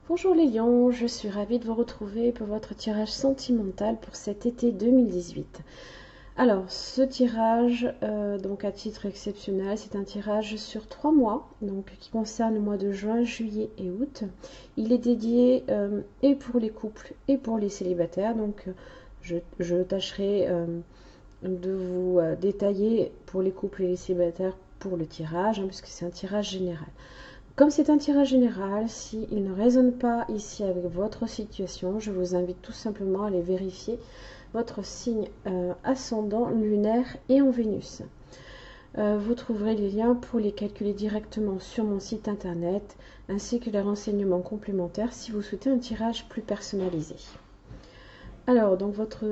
Bonjour les lions, je suis ravie de vous retrouver pour votre tirage sentimental pour cet été 2018. Alors, ce tirage, donc à titre exceptionnel, c'est un tirage sur 3 mois, donc qui concerne le mois de juin, juillet et août. Il est dédié et pour les couples et pour les célibataires, donc je tâcherai de vous détailler pour les couples et les célibataires pour le tirage, puisque c'est un tirage général. Comme c'est un tirage général, s'il ne résonne pas ici avec votre situation, je vous invite tout simplement à aller vérifier votre signe ascendant, lunaire et en Vénus. Vous trouverez les liens pour les calculer directement sur mon site internet, ainsi que les renseignements complémentaires si vous souhaitez un tirage plus personnalisé. Alors, donc votre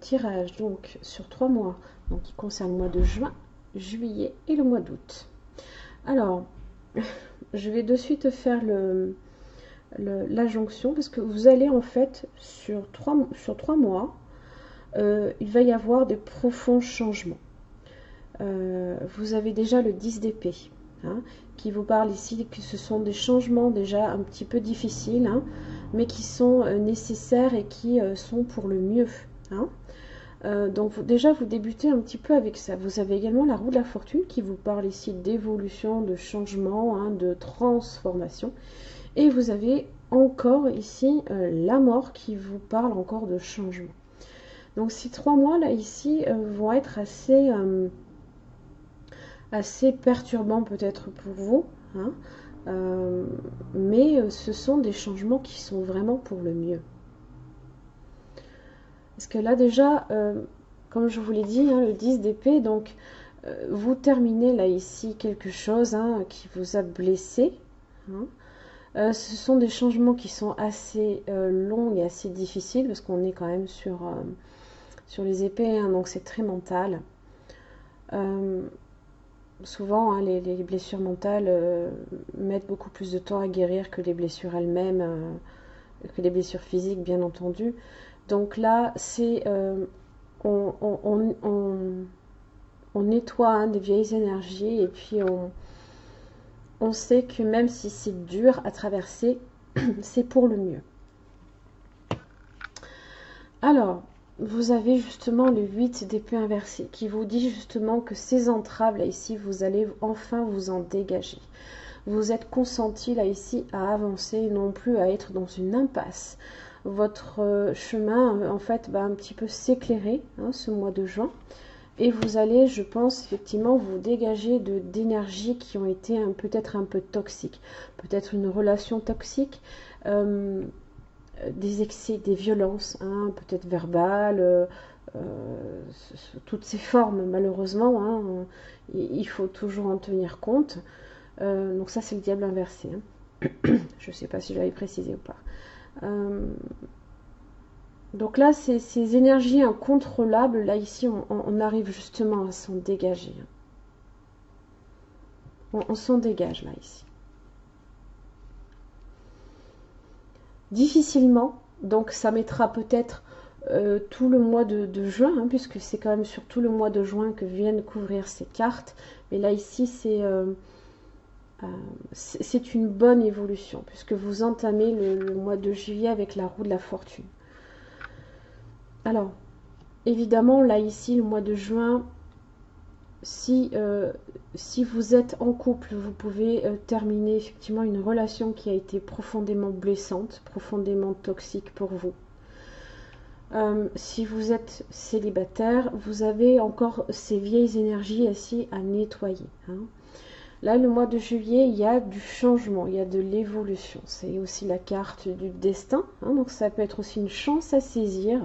tirage donc, sur 3 mois, donc, qui concerne le mois de juin, juillet et le mois d'août. Alors, je vais de suite faire la jonction parce que vous allez en fait sur 3 mois, il va y avoir des profonds changements. Vous avez déjà le 10 d'épée qui vous parle ici que ce sont des changements déjà un petit peu difficiles, mais qui sont nécessaires et qui sont pour le mieux. Donc déjà vous débutez un petit peu avec ça. Vous avez également la roue de la fortune qui vous parle ici d'évolution, de changement, de transformation. Et vous avez encore ici la mort qui vous parle encore de changement. Donc ces 3 mois là ici vont être assez perturbants peut-être pour vous. Mais ce sont des changements qui sont vraiment pour le mieux. Parce que là déjà, comme je vous l'ai dit, le 10 d'épée, donc vous terminez là ici quelque chose qui vous a blessé. Ce sont des changements qui sont assez longs et assez difficiles parce qu'on est quand même sur les épées, donc c'est très mental. Souvent, les blessures mentales mettent beaucoup plus de temps à guérir que les blessures elles-mêmes, que les blessures physiques, bien entendu. Donc là, c'est on nettoie des vieilles énergies et puis on sait que même si c'est dur à traverser, c'est pour le mieux. Alors, vous avez justement le 8 d'épée inversée qui vous dit justement que ces entraves là ici, vous allez enfin vous en dégager. Vous êtes consenti là ici à avancer, non plus à être dans une impasse. Votre chemin en fait va un petit peu s'éclairer ce mois de juin. Et vous allez, je pense, effectivement, vous dégager d'énergies qui ont été peut-être un peu toxiques. Peut-être une relation toxique, des excès, des violences, peut-être verbales, toutes ces formes, malheureusement, il faut toujours en tenir compte. Donc ça, c'est le diable inversé. Je ne sais pas si je l'avais précisé ou pas. Donc là, ces énergies incontrôlables, là ici, on arrive justement à s'en dégager. On s'en dégage là ici. Difficilement, donc ça mettra peut-être tout le mois de juin, puisque c'est quand même sur tout le mois de juin que viennent couvrir ces cartes. Mais là ici, c'est une bonne évolution, puisque vous entamez le mois de juillet avec la roue de la fortune. Alors, évidemment, là ici, le mois de juin, si vous êtes en couple, vous pouvez terminer effectivement une relation qui a été profondément blessante, profondément toxique pour vous. Si vous êtes célibataire, vous avez encore ces vieilles énergies ici à nettoyer. Là, le mois de juillet, il y a du changement, il y a de l'évolution. C'est aussi la carte du destin, donc ça peut être aussi une chance à saisir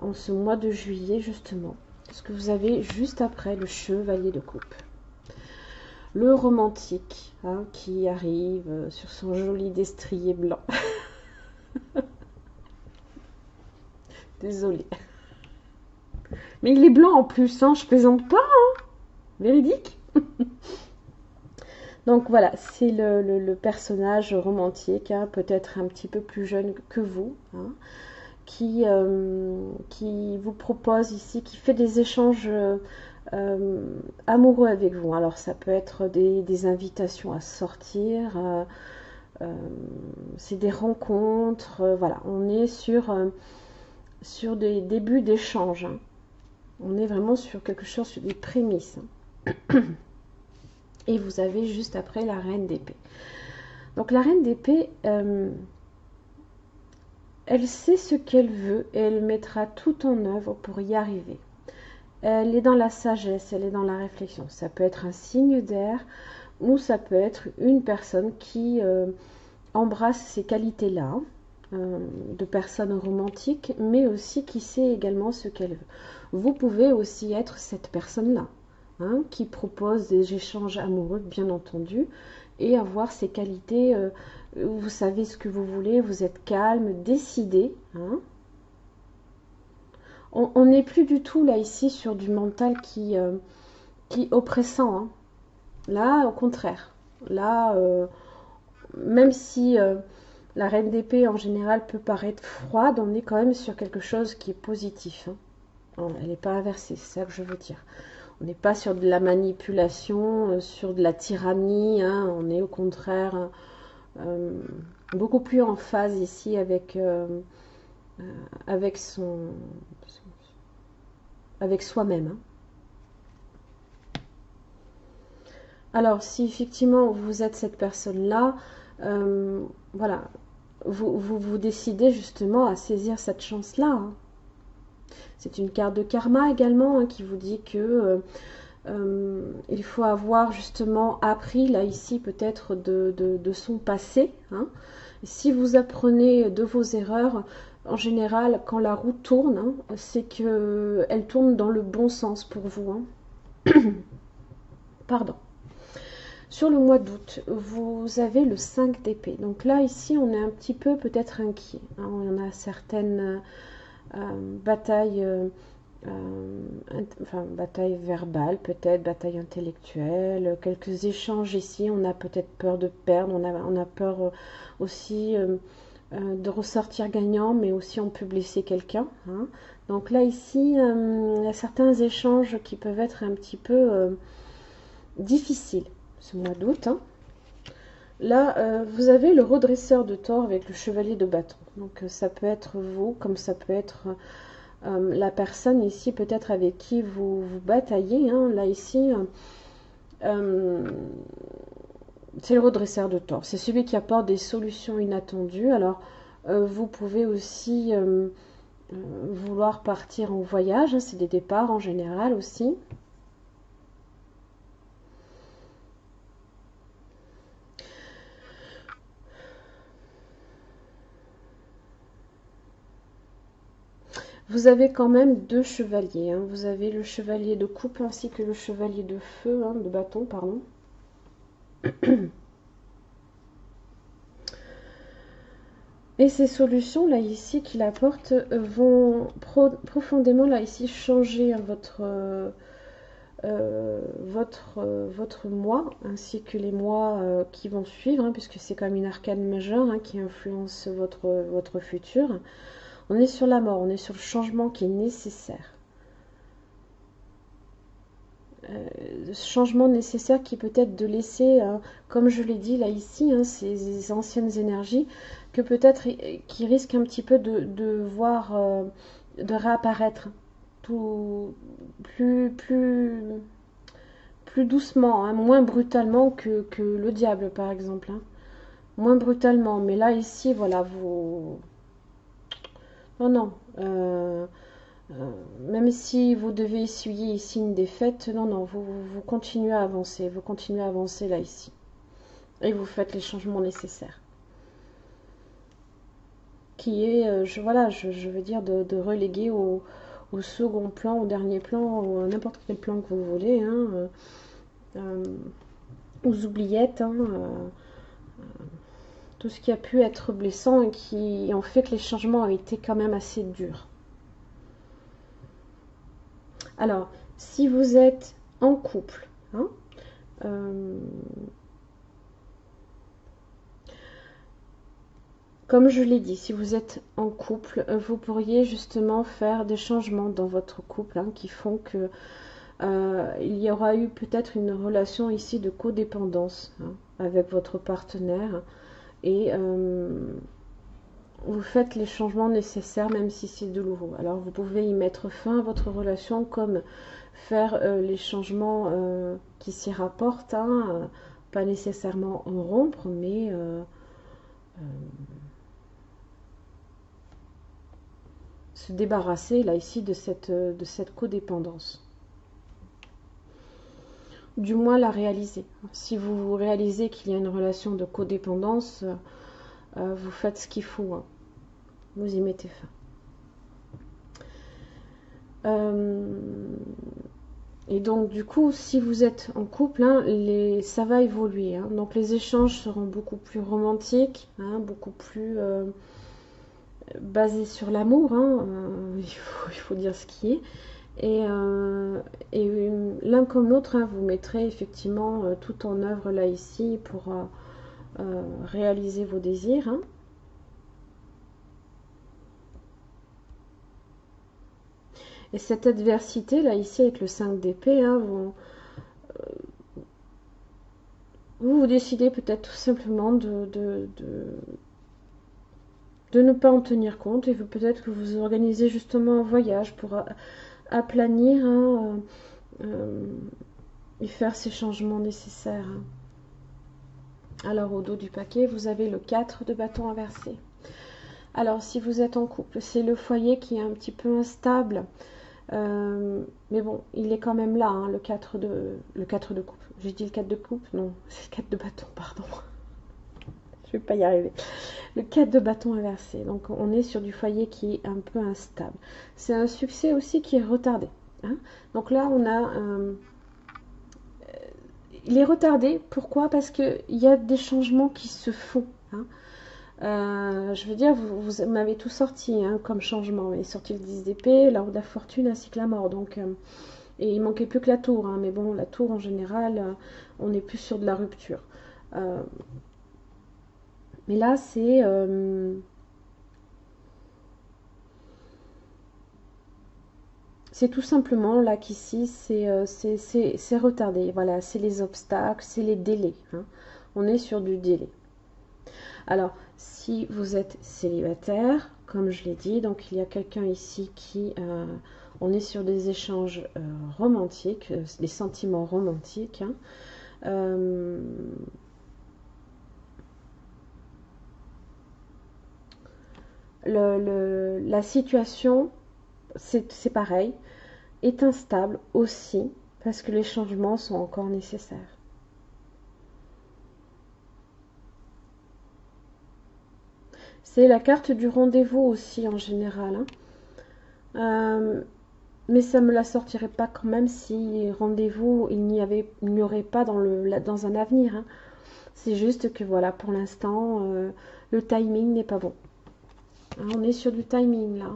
en ce mois de juillet, justement. Ce que vous avez juste après le chevalier de coupe. Le romantique qui arrive sur son joli destrier blanc. Désolée. Mais il est blanc en plus, je plaisante pas, véridique. Donc voilà, c'est le personnage romantique, peut-être un petit peu plus jeune que vous, qui vous propose ici, qui fait des échanges amoureux avec vous. Alors ça peut être des invitations à sortir, c'est des rencontres, voilà, on est sur des débuts d'échange, hein. On est vraiment sur quelque chose, sur des prémices, hein. Et vous avez juste après la reine d'épée. Donc la reine d'épée, elle sait ce qu'elle veut et elle mettra tout en œuvre pour y arriver. Elle est dans la sagesse, elle est dans la réflexion. Ça peut être un signe d'air ou ça peut être une personne qui embrasse ces qualités-là, de personne romantique, mais aussi qui sait également ce qu'elle veut. Vous pouvez aussi être cette personne-là, hein, qui propose des échanges amoureux, bien entendu, et avoir ces qualités, vous savez ce que vous voulez, vous êtes calme, décidé, hein. On n'est plus du tout là ici sur du mental qui oppressant, hein. Là, au contraire. Là, même si la reine d'épée en général peut paraître froide, on est quand même sur quelque chose qui est positif, hein. Elle n'est pas inversée, c'est ça que je veux dire. On n'est pas sur de la manipulation, sur de la tyrannie, hein. On est au contraire beaucoup plus en phase ici avec avec soi-même, hein. Alors, si effectivement vous êtes cette personne-là, voilà, vous décidez justement à saisir cette chance-là, hein. C'est une carte de karma également, hein, qui vous dit que il faut avoir justement appris là ici peut-être de son passé, hein. Si vous apprenez de vos erreurs, en général, quand la roue tourne, hein, c'est que elle tourne dans le bon sens pour vous, hein. Pardon. Sur le mois d'août, vous avez le 5 d'épée. Donc là, ici, on est un petit peu peut-être inquiet, hein. On a certaines batailles, enfin, bataille verbale, peut-être, bataille intellectuelle, quelques échanges ici. On a peut-être peur de perdre, on a peur aussi de ressortir gagnant, mais aussi on peut blesser quelqu'un, hein. Donc là, ici, il y a certains échanges qui peuvent être un petit peu difficiles ce mois d'août, hein. Là, vous avez le redresseur de tort avec le chevalier de bâton. Donc ça peut être vous, comme ça peut être la personne ici, peut-être avec qui vous bataillez, hein. Là, ici, c'est le redresseur de tort. C'est celui qui apporte des solutions inattendues. Alors, vous pouvez aussi vouloir partir en voyage, hein. C'est des départs en général aussi. Vous avez quand même deux chevaliers, hein. Vous avez le chevalier de coupe ainsi que le chevalier de feu, hein, de bâton, pardon. Et ces solutions là ici qu'il apporte vont profondément là ici changer, hein, votre mois ainsi que les mois qui vont suivre, hein, puisque c'est quand même une arcane majeure, hein, qui influence votre futur. On est sur la mort, on est sur le changement qui est nécessaire. Ce changement nécessaire qui peut être de laisser, comme je l'ai dit là ici, hein, ces anciennes énergies, que peut-être qui risquent un petit peu de voir, de réapparaître tout plus doucement, hein, moins brutalement que le diable par exemple, hein. Moins brutalement, mais là ici, voilà, vous... Non, non. Même si vous devez essuyer ici une défaite, non, non, vous continuez à avancer. Vous continuez à avancer là, ici. Et vous faites les changements nécessaires. Qui est, voilà, je veux dire, de reléguer au second plan, au dernier plan, ou à n'importe quel plan que vous voulez, hein, aux oubliettes, hein, tout ce qui a pu être blessant et qui ont fait que les changements ont été quand même assez durs. Alors, si vous êtes en couple, hein, comme je l'ai dit, si vous êtes en couple, vous pourriez justement faire des changements dans votre couple, hein, qui font que il y aura eu peut-être une relation ici de codépendance, hein, avec votre partenaire. et vous faites les changements nécessaires même si c'est douloureux. Alors vous pouvez y mettre fin à votre relation comme faire les changements qui s'y rapportent, hein, pas nécessairement en rompre, mais se débarrasser là ici de cette codépendance. Du moins la réaliser. Si vous réalisez qu'il y a une relation de codépendance, vous faites ce qu'il faut, hein. Vous y mettez fin. Et donc du coup, si vous êtes en couple, hein, ça va évoluer, hein. Donc les échanges seront beaucoup plus romantiques, hein, beaucoup plus basés sur l'amour, hein, il faut dire ce qui est. Et l'un comme l'autre, hein, vous mettrez effectivement tout en œuvre là ici pour réaliser vos désirs, hein. Et cette adversité là ici avec le 5 d'épée, hein, vous décidez peut-être tout simplement de ne pas en tenir compte, et peut-être que vous organisez justement un voyage pour aplanir, hein, et faire ces changements nécessaires, hein. Alors au dos du paquet, vous avez le 4 de bâton inversé. Alors si vous êtes en couple, c'est le foyer qui est un petit peu instable. Mais bon, il est quand même là, hein, le 4 de coupe. J'ai dit le 4 de coupe? Non, c'est le 4 de bâton, pardon. Je vais pas y arriver. Le 4 de bâton inversé. Donc on est sur du foyer qui est un peu instable. C'est un succès aussi qui est retardé, hein. Donc là, on a... il est retardé. Pourquoi? Parce qu'il y a des changements qui se font, hein. Je veux dire, vous m'avez tout sorti, hein, comme changement. Vous avez sorti le 10 d'épée, la roue de la fortune ainsi que la mort. Donc, et il manquait plus que la tour, hein, mais bon, la tour en général, on est plus sur de la rupture. Mais là, c'est tout simplement là qu'ici, c'est retardé. Voilà, c'est les obstacles, c'est les délais, hein. On est sur du délai. Alors, si vous êtes célibataire, comme je l'ai dit, donc il y a quelqu'un ici qui... on est sur des échanges romantiques, des sentiments romantiques, hein. La situation, c'est pareil, est instable aussi, parce que les changements sont encore nécessaires. C'est la carte du rendez-vous aussi en général, hein. Mais ça ne me la sortirait pas quand même si rendez-vous il n'y aurait pas dans un avenir, hein. C'est juste que voilà, pour l'instant, le timing n'est pas bon, hein. On est sur du timing là.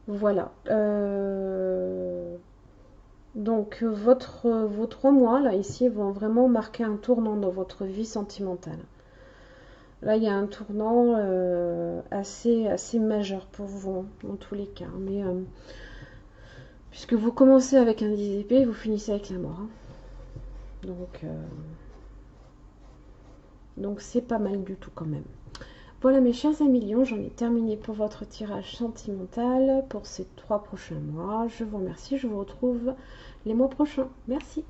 Voilà. Donc vos 3 mois là ici vont vraiment marquer un tournant dans votre vie sentimentale. Là il y a un tournant assez majeur pour vous, hein, dans tous les cas. Mais puisque vous commencez avec un 10 d'épée, vous finissez avec la mort, hein. Donc c'est pas mal du tout quand même. Voilà mes chers amis lions, j'en ai terminé pour votre tirage sentimental pour ces 3 prochains mois. Je vous remercie, je vous retrouve les mois prochains. Merci.